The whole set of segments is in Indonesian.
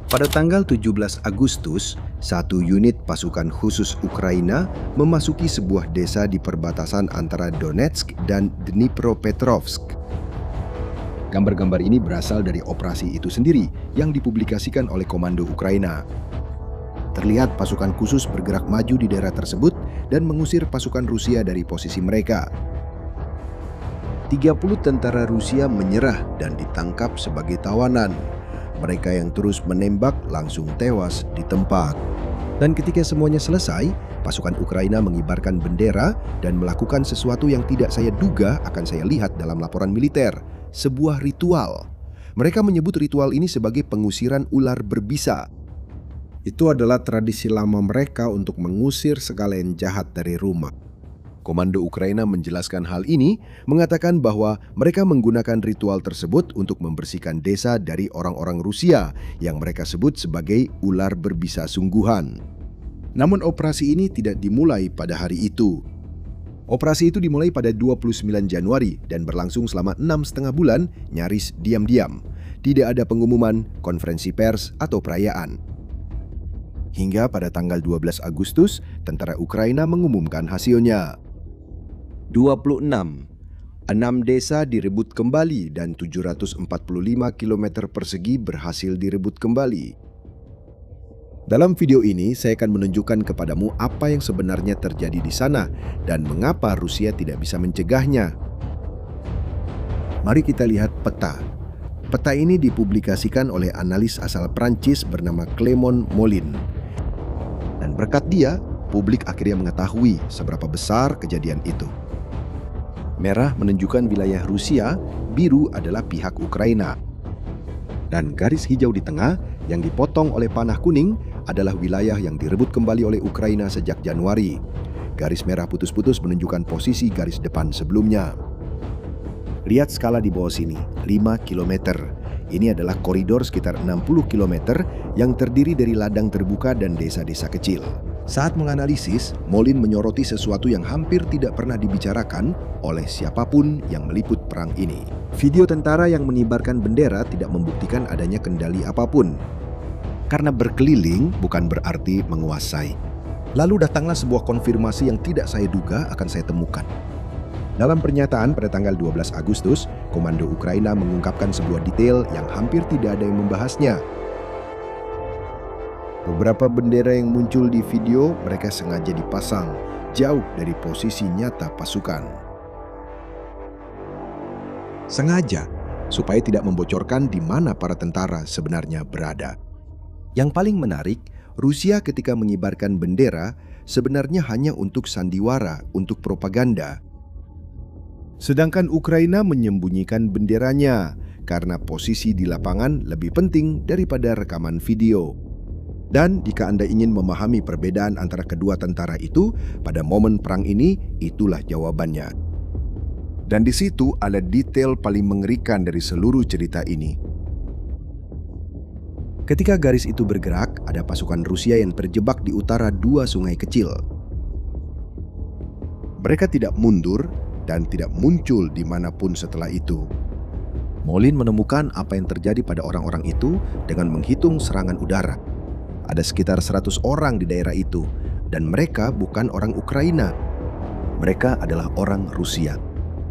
Pada tanggal 17 Agustus, satu unit pasukan khusus Ukraina memasuki sebuah desa di perbatasan antara Donetsk dan Dnipropetrovsk. Gambar-gambar ini berasal dari operasi itu sendiri yang dipublikasikan oleh Komando Ukraina. Terlihat pasukan khusus bergerak maju di daerah tersebut dan mengusir pasukan Rusia dari posisi mereka. 30 tentara Rusia menyerah dan ditangkap sebagai tawanan. Mereka yang terus menembak langsung tewas di tempat. Dan ketika semuanya selesai, pasukan Ukraina mengibarkan bendera dan melakukan sesuatu yang tidak saya duga akan saya lihat dalam laporan militer, sebuah ritual. Mereka menyebut ritual ini sebagai pengusiran ular berbisa. Itu adalah tradisi lama mereka untuk mengusir segala yang jahat dari rumah. Komando Ukraina menjelaskan hal ini, mengatakan bahwa mereka menggunakan ritual tersebut untuk membersihkan desa dari orang-orang Rusia yang mereka sebut sebagai ular berbisa sungguhan. Namun operasi ini tidak dimulai pada hari itu. Operasi itu dimulai pada 29 Januari dan berlangsung selama 6,5 bulan, nyaris diam-diam. Tidak ada pengumuman, konferensi pers, atau perayaan. Hingga pada tanggal 12 Agustus, tentara Ukraina mengumumkan hasilnya. 26. 6 desa direbut kembali dan 745 km persegi berhasil direbut kembali. Dalam video ini, saya akan menunjukkan kepadamu apa yang sebenarnya terjadi di sana dan mengapa Rusia tidak bisa mencegahnya. Mari kita lihat peta. Peta ini dipublikasikan oleh analis asal Prancis bernama Clément Molin. Dan berkat dia, publik akhirnya mengetahui seberapa besar kejadian itu. Merah menunjukkan wilayah Rusia, biru adalah pihak Ukraina. Dan garis hijau di tengah yang dipotong oleh panah kuning adalah wilayah yang direbut kembali oleh Ukraina sejak Januari. Garis merah putus-putus menunjukkan posisi garis depan sebelumnya. Lihat skala di bawah sini, 5 km. Ini adalah koridor sekitar 60 km yang terdiri dari ladang terbuka dan desa-desa kecil. Saat menganalisis, Molin menyoroti sesuatu yang hampir tidak pernah dibicarakan oleh siapapun yang meliput perang ini. Video tentara yang mengibarkan bendera tidak membuktikan adanya kendali apapun. Karena berkeliling bukan berarti menguasai. Lalu datanglah sebuah konfirmasi yang tidak saya duga akan saya temukan. Dalam pernyataan pada tanggal 12 Agustus, Komando Ukraina mengungkapkan sebuah detail yang hampir tidak ada yang membahasnya. Beberapa bendera yang muncul di video mereka sengaja dipasang jauh dari posisi nyata pasukan. Sengaja, supaya tidak membocorkan di mana para tentara sebenarnya berada. Yang paling menarik, Rusia ketika mengibarkan bendera sebenarnya hanya untuk sandiwara, untuk propaganda. Sedangkan Ukraina menyembunyikan benderanya karena posisi di lapangan lebih penting daripada rekaman video. Dan jika Anda ingin memahami perbedaan antara kedua tentara itu pada momen perang ini, itulah jawabannya. Dan di situ ada detail paling mengerikan dari seluruh cerita ini. Ketika garis itu bergerak, ada pasukan Rusia yang terjebak di utara 2 sungai kecil. Mereka tidak mundur dan tidak muncul dimanapun setelah itu. Molin menemukan apa yang terjadi pada orang-orang itu dengan menghitung serangan udara. Ada sekitar 100 orang di daerah itu, dan mereka bukan orang Ukraina. Mereka adalah orang Rusia.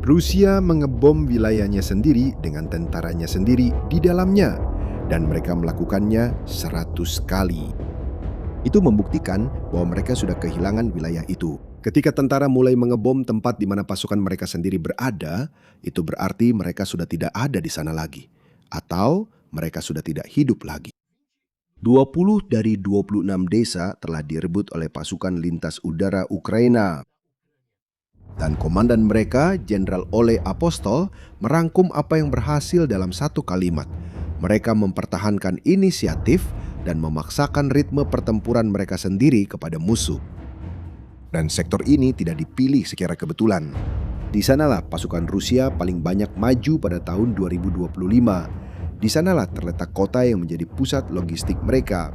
Rusia mengebom wilayahnya sendiri dengan tentaranya sendiri di dalamnya, dan mereka melakukannya 100 kali. Itu membuktikan bahwa mereka sudah kehilangan wilayah itu. Ketika tentara mulai mengebom tempat di mana pasukan mereka sendiri berada, itu berarti mereka sudah tidak ada di sana lagi, atau mereka sudah tidak hidup lagi. 20 dari 26 desa telah direbut oleh pasukan lintas udara Ukraina. Dan komandan mereka, Jenderal Ole Apostol, merangkum apa yang berhasil dalam satu kalimat. Mereka mempertahankan inisiatif dan memaksakan ritme pertempuran mereka sendiri kepada musuh. Dan sektor ini tidak dipilih secara kebetulan. Di sanalah pasukan Rusia paling banyak maju pada tahun 2025. Di sanalah terletak kota yang menjadi pusat logistik mereka.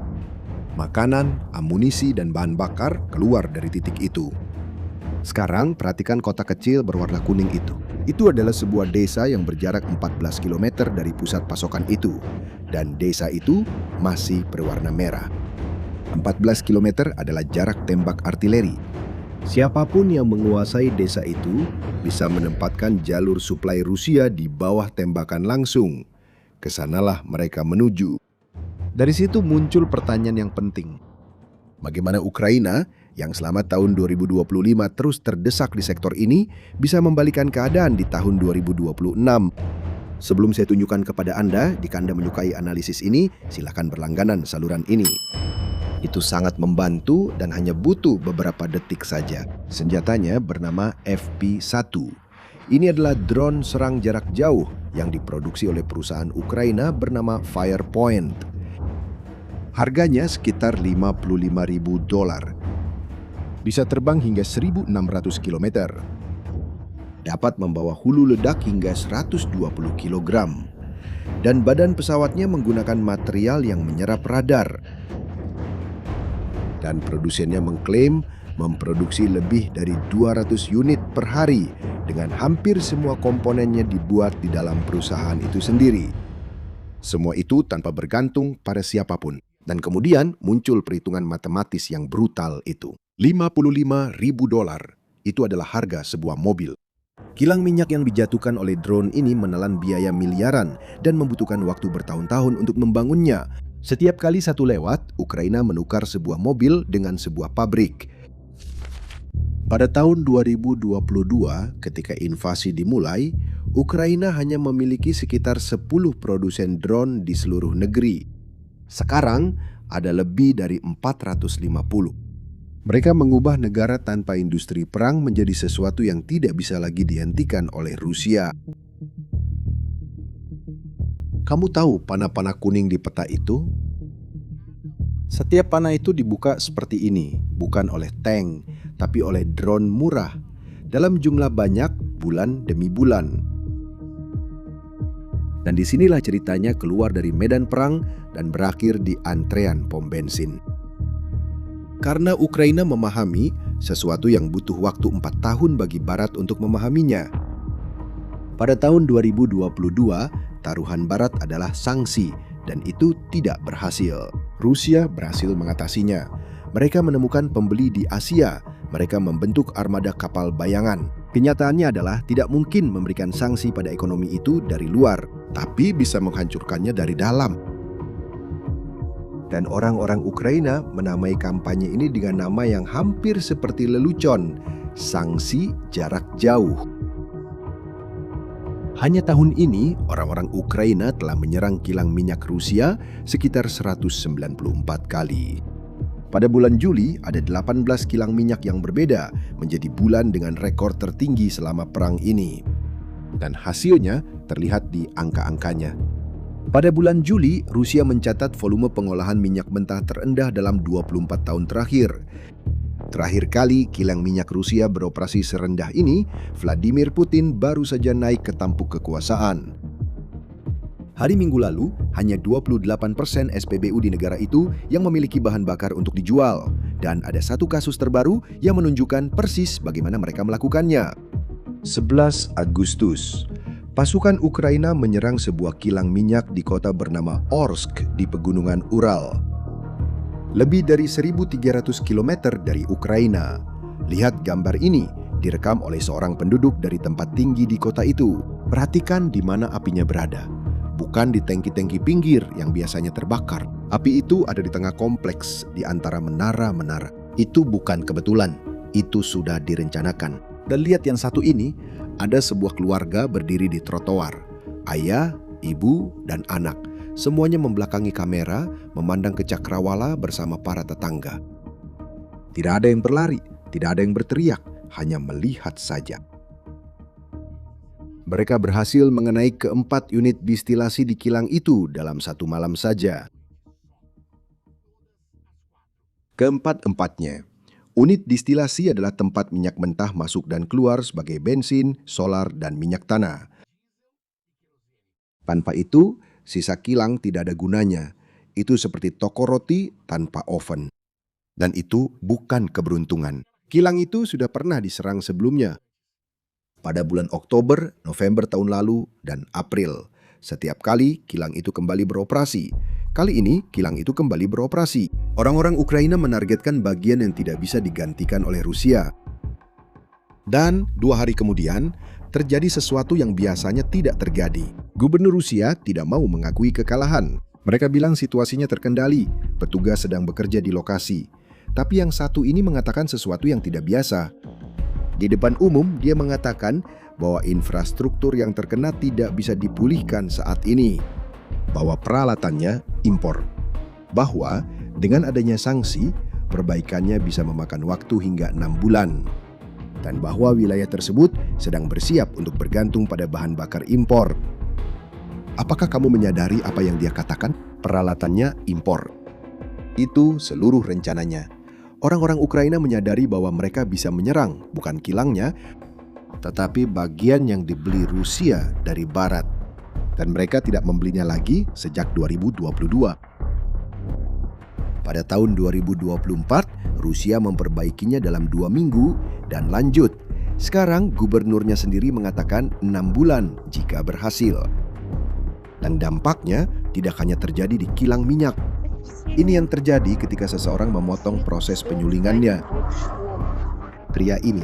Makanan, amunisi, dan bahan bakar keluar dari titik itu. Sekarang perhatikan kota kecil berwarna kuning itu. Itu adalah sebuah desa yang berjarak 14 km dari pusat pasokan itu. Dan desa itu masih berwarna merah. 14 km adalah jarak tembak artileri. Siapapun yang menguasai desa itu bisa menempatkan jalur suplai Rusia di bawah tembakan langsung. Kesanalah mereka menuju. Dari situ muncul pertanyaan yang penting. Bagaimana Ukraina yang selama tahun 2025 terus terdesak di sektor ini bisa membalikan keadaan di tahun 2026? Sebelum saya tunjukkan kepada Anda, jika Anda menyukai analisis ini, silakan berlangganan saluran ini. Itu sangat membantu dan hanya butuh beberapa detik saja. Senjatanya bernama FP1. Ini adalah drone serang jarak jauh yang diproduksi oleh perusahaan Ukraina bernama Firepoint. Harganya sekitar $55.000. Bisa terbang hingga 1.600 km. Dapat membawa hulu ledak hingga 120 kg. Dan badan pesawatnya menggunakan material yang menyerap radar. Dan produsennya mengklaim memproduksi lebih dari 200 unit per hari dengan hampir semua komponennya dibuat di dalam perusahaan itu sendiri. Semua itu tanpa bergantung pada siapapun. Dan kemudian muncul perhitungan matematis yang brutal itu. $55.000 itu adalah harga sebuah mobil. Kilang minyak yang dijatuhkan oleh drone ini menelan biaya miliaran dan membutuhkan waktu bertahun-tahun untuk membangunnya. Setiap kali satu lewat, Ukraina menukar sebuah mobil dengan sebuah pabrik. Pada tahun 2022, ketika invasi dimulai, Ukraina hanya memiliki sekitar 10 produsen drone di seluruh negeri. Sekarang ada lebih dari 450. Mereka mengubah negara tanpa industri perang menjadi sesuatu yang tidak bisa lagi dihentikan oleh Rusia. Kamu tahu panah-panah kuning di peta itu? Setiap panah itu dibuka seperti ini, bukan oleh tank, tapi oleh drone murah, dalam jumlah banyak, bulan demi bulan. Dan disinilah ceritanya keluar dari medan perang dan berakhir di antrean pom bensin. Karena Ukraina memahami sesuatu yang butuh waktu 4 tahun bagi Barat untuk memahaminya. Pada tahun 2022, taruhan Barat adalah sanksi dan itu tidak berhasil. Rusia berhasil mengatasinya. Mereka menemukan pembeli di Asia. Mereka membentuk armada kapal bayangan. Kenyataannya adalah tidak mungkin memberikan sanksi pada ekonomi itu dari luar, tapi bisa menghancurkannya dari dalam. Dan orang-orang Ukraina menamai kampanye ini dengan nama yang hampir seperti lelucon, sanksi jarak jauh. Hanya tahun ini, orang-orang Ukraina telah menyerang kilang minyak Rusia sekitar 194 kali. Pada bulan Juli, ada 18 kilang minyak yang berbeda menjadi bulan dengan rekor tertinggi selama perang ini. Dan hasilnya terlihat di angka-angkanya. Pada bulan Juli, Rusia mencatat volume pengolahan minyak mentah terendah dalam 24 tahun terakhir. Terakhir kali kilang minyak Rusia beroperasi serendah ini, Vladimir Putin baru saja naik ke tampuk kekuasaan. Hari Minggu lalu, hanya 28% SPBU di negara itu yang memiliki bahan bakar untuk dijual. Dan ada satu kasus terbaru yang menunjukkan persis bagaimana mereka melakukannya. 11 Agustus, pasukan Ukraina menyerang sebuah kilang minyak di kota bernama Orsk di pegunungan Ural. Lebih dari 1.300 km dari Ukraina. Lihat gambar ini, direkam oleh seorang penduduk dari tempat tinggi di kota itu. Perhatikan di mana apinya berada. Bukan di tangki-tangki pinggir yang biasanya terbakar. Api itu ada di tengah kompleks di antara menara-menara. Itu bukan kebetulan, itu sudah direncanakan. Dan lihat yang satu ini, ada sebuah keluarga berdiri di trotoar. Ayah, ibu, dan anak. Semuanya membelakangi kamera, memandang ke cakrawala bersama para tetangga. Tidak ada yang berlari, tidak ada yang berteriak, hanya melihat saja. Mereka berhasil mengenai keempat unit distilasi di kilang itu dalam satu malam saja. Keempat-empatnya, unit distilasi adalah tempat minyak mentah masuk dan keluar sebagai bensin, solar, dan minyak tanah. Tanpa itu, sisa kilang tidak ada gunanya. Itu seperti toko roti tanpa oven. Dan itu bukan keberuntungan. Kilang itu sudah pernah diserang sebelumnya, pada bulan Oktober, November tahun lalu, dan April. Setiap kali kilang itu kembali beroperasi. Kali ini kilang itu kembali beroperasi. Orang-orang Ukraina menargetkan bagian yang tidak bisa digantikan oleh Rusia. Dan 2 hari kemudian, terjadi sesuatu yang biasanya tidak terjadi. Gubernur Rusia tidak mau mengakui kekalahan. Mereka bilang situasinya terkendali, petugas sedang bekerja di lokasi. Tapi yang satu ini mengatakan sesuatu yang tidak biasa. Di depan umum, dia mengatakan bahwa infrastruktur yang terkena tidak bisa dipulihkan saat ini. Bahwa peralatannya impor. Bahwa dengan adanya sanksi, perbaikannya bisa memakan waktu hingga 6 bulan. Dan bahwa wilayah tersebut sedang bersiap untuk bergantung pada bahan bakar impor. Apakah kamu menyadari apa yang dia katakan? Peralatannya impor. Itu seluruh rencananya. Orang-orang Ukraina menyadari bahwa mereka bisa menyerang, bukan kilangnya, tetapi bagian yang dibeli Rusia dari barat. Dan mereka tidak membelinya lagi sejak 2022. Pada tahun 2024, Rusia memperbaikinya dalam 2 minggu dan lanjut. Sekarang gubernurnya sendiri mengatakan 6 bulan jika berhasil. Dan dampaknya tidak hanya terjadi di kilang minyak. Ini yang terjadi ketika seseorang memotong proses penyulingannya. Pria ini,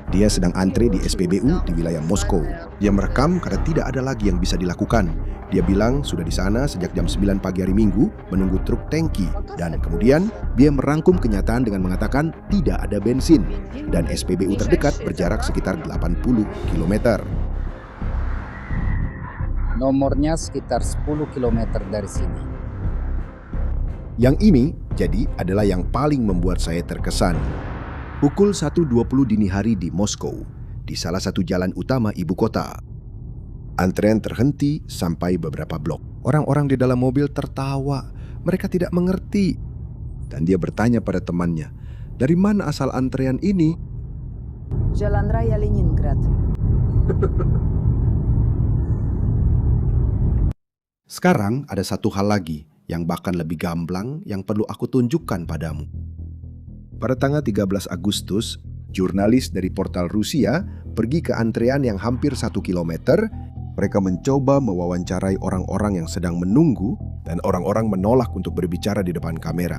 dia sedang antre di SPBU di wilayah Moskow. Dia merekam karena tidak ada lagi yang bisa dilakukan. Dia bilang sudah di sana sejak jam 9 pagi hari Minggu menunggu truk tangki. Dan kemudian dia merangkum kenyataan dengan mengatakan tidak ada bensin. Dan SPBU terdekat berjarak sekitar 80 km. Nomornya sekitar 10 km dari sini. Yang ini jadi adalah yang paling membuat saya terkesan. Pukul 1.20 dini hari di Moskow, di salah satu jalan utama ibu kota. Antrean terhenti sampai beberapa blok. Orang-orang di dalam mobil tertawa. Mereka tidak mengerti. Dan dia bertanya pada temannya, dari mana asal antrean ini? Jalan Raya Leningrad. Sekarang ada satu hal lagi yang bahkan lebih gamblang yang perlu aku tunjukkan padamu. Pada tanggal 13 Agustus, jurnalis dari portal Rusia pergi ke antrean yang hampir 1 kilometer. Mereka mencoba mewawancarai orang-orang yang sedang menunggu dan orang-orang menolak untuk berbicara di depan kamera.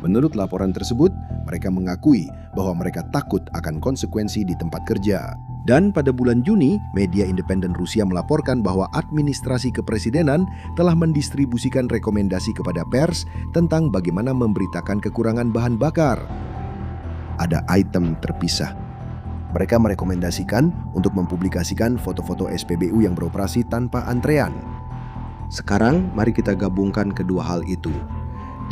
Menurut laporan tersebut, mereka mengakui bahwa mereka takut akan konsekuensi di tempat kerja. Dan pada bulan Juni, media independen Rusia melaporkan bahwa administrasi kepresidenan telah mendistribusikan rekomendasi kepada pers tentang bagaimana memberitakan kekurangan bahan bakar. Ada item terpisah. Mereka merekomendasikan untuk mempublikasikan foto-foto SPBU yang beroperasi tanpa antrean. Sekarang, mari kita gabungkan kedua hal itu.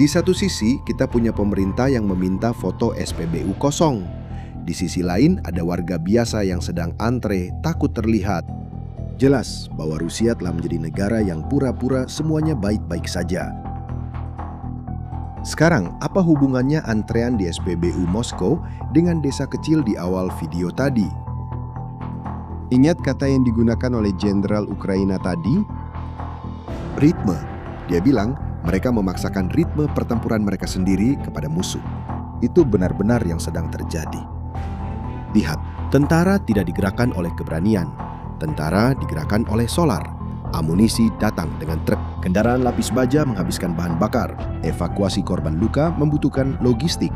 Di satu sisi, kita punya pemerintah yang meminta foto SPBU kosong. Di sisi lain, ada warga biasa yang sedang antre takut terlihat. Jelas bahwa Rusia telah menjadi negara yang pura-pura semuanya baik-baik saja. Sekarang, apa hubungannya antrean di SPBU Moskow dengan desa kecil di awal video tadi? Ingat kata yang digunakan oleh Jenderal Ukraina tadi? Ritme. Dia bilang mereka memaksakan ritme pertempuran mereka sendiri kepada musuh. Itu benar-benar yang sedang terjadi. Lihat, tentara tidak digerakkan oleh keberanian. Tentara digerakkan oleh solar. Amunisi datang dengan truk. Kendaraan lapis baja menghabiskan bahan bakar. Evakuasi korban luka membutuhkan logistik.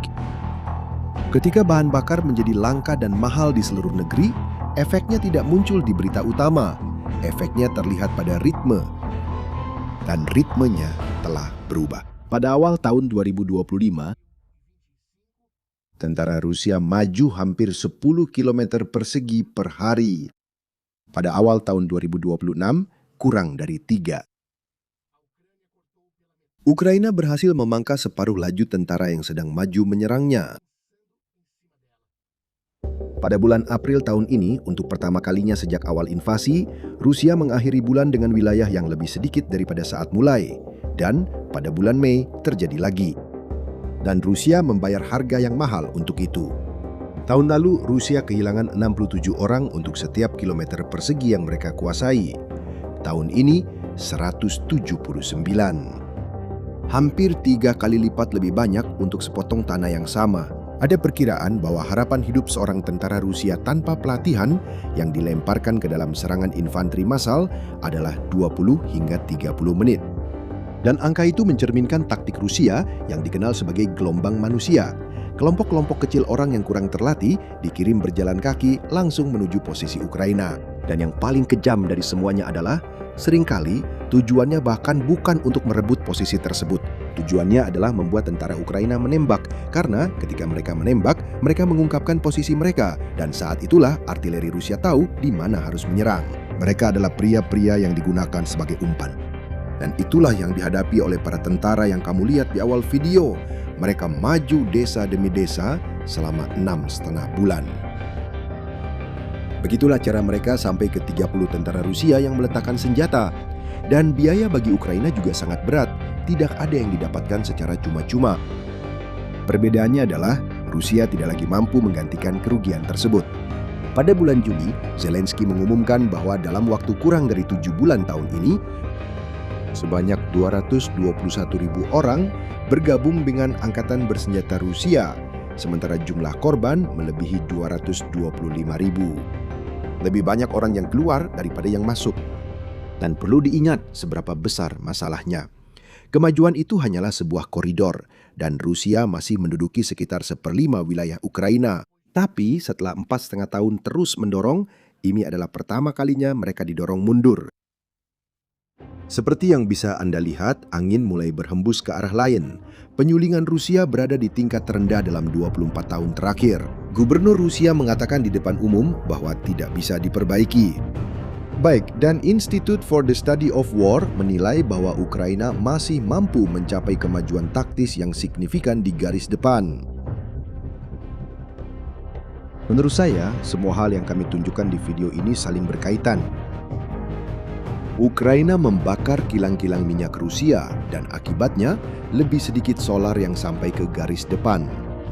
Ketika bahan bakar menjadi langka dan mahal di seluruh negeri, efeknya tidak muncul di berita utama. Efeknya terlihat pada ritme. Dan ritmenya telah berubah. Pada awal tahun 2025, tentara Rusia maju hampir 10 km persegi per hari. Pada awal tahun 2026, kurang dari 3. Ukraina berhasil memangkas separuh laju tentara yang sedang maju menyerangnya. Pada bulan April tahun ini, untuk pertama kalinya sejak awal invasi, Rusia mengakhiri bulan dengan wilayah yang lebih sedikit daripada saat mulai. Dan pada bulan Mei terjadi lagi. Dan Rusia membayar harga yang mahal untuk itu. Tahun lalu, Rusia kehilangan 67 orang untuk setiap kilometer persegi yang mereka kuasai. Tahun ini, 179. Hampir 3 kali lipat lebih banyak untuk sepotong tanah yang sama. Ada perkiraan bahwa harapan hidup seorang tentara Rusia tanpa pelatihan yang dilemparkan ke dalam serangan infanteri massal adalah 20 hingga 30 menit. Dan angka itu mencerminkan taktik Rusia yang dikenal sebagai gelombang manusia. Kelompok-kelompok kecil orang yang kurang terlatih dikirim berjalan kaki langsung menuju posisi Ukraina. Dan yang paling kejam dari semuanya adalah seringkali tujuannya bahkan bukan untuk merebut posisi tersebut. Tujuannya adalah membuat tentara Ukraina menembak, karena ketika mereka menembak, mereka mengungkapkan posisi mereka, dan saat itulah artileri Rusia tahu di mana harus menyerang. Mereka adalah pria-pria yang digunakan sebagai umpan. Dan itulah yang dihadapi oleh para tentara yang kamu lihat di awal video. Mereka maju desa demi desa selama 6,5 bulan. Begitulah cara mereka sampai ke 30 tentara Rusia yang meletakkan senjata. Dan biaya bagi Ukraina juga sangat berat, tidak ada yang didapatkan secara cuma-cuma. Perbedaannya adalah Rusia tidak lagi mampu menggantikan kerugian tersebut. Pada bulan Juli, Zelensky mengumumkan bahwa dalam waktu kurang dari 7 bulan tahun ini, sebanyak 221.000 orang bergabung dengan angkatan bersenjata Rusia, sementara jumlah korban melebihi 225.000. Lebih banyak orang yang keluar daripada yang masuk. Dan perlu diingat seberapa besar masalahnya. Kemajuan itu hanyalah sebuah koridor, dan Rusia masih menduduki sekitar 1/5 wilayah Ukraina. Tapi setelah 4,5 tahun terus mendorong, ini adalah pertama kalinya mereka didorong mundur. Seperti yang bisa Anda lihat, angin mulai berhembus ke arah lain. Penyulingan Rusia berada di tingkat terendah dalam 24 tahun terakhir. Gubernur Rusia mengatakan di depan umum bahwa tidak bisa diperbaiki. Baik, dan Institute for the Study of War menilai bahwa Ukraina masih mampu mencapai kemajuan taktis yang signifikan di garis depan. Menurut saya, semua hal yang kami tunjukkan di video ini saling berkaitan. Ukraina membakar kilang-kilang minyak Rusia dan akibatnya lebih sedikit solar yang sampai ke garis depan.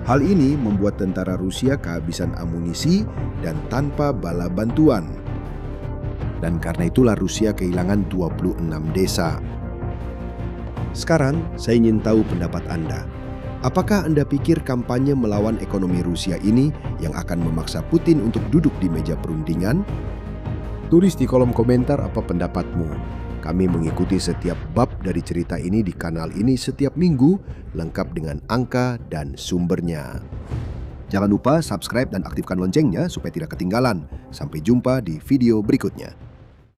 Hal ini membuat tentara Rusia kehabisan amunisi dan tanpa bala bantuan. Dan karena itulah Rusia kehilangan 26 desa. Sekarang saya ingin tahu pendapat Anda. Apakah Anda pikir kampanye melawan ekonomi Rusia ini yang akan memaksa Putin untuk duduk di meja perundingan? Tulis di kolom komentar apa pendapatmu. Kami mengikuti setiap bab dari cerita ini di kanal ini setiap minggu, lengkap dengan angka dan sumbernya. Jangan lupa subscribe dan aktifkan loncengnya supaya tidak ketinggalan. Sampai jumpa di video berikutnya.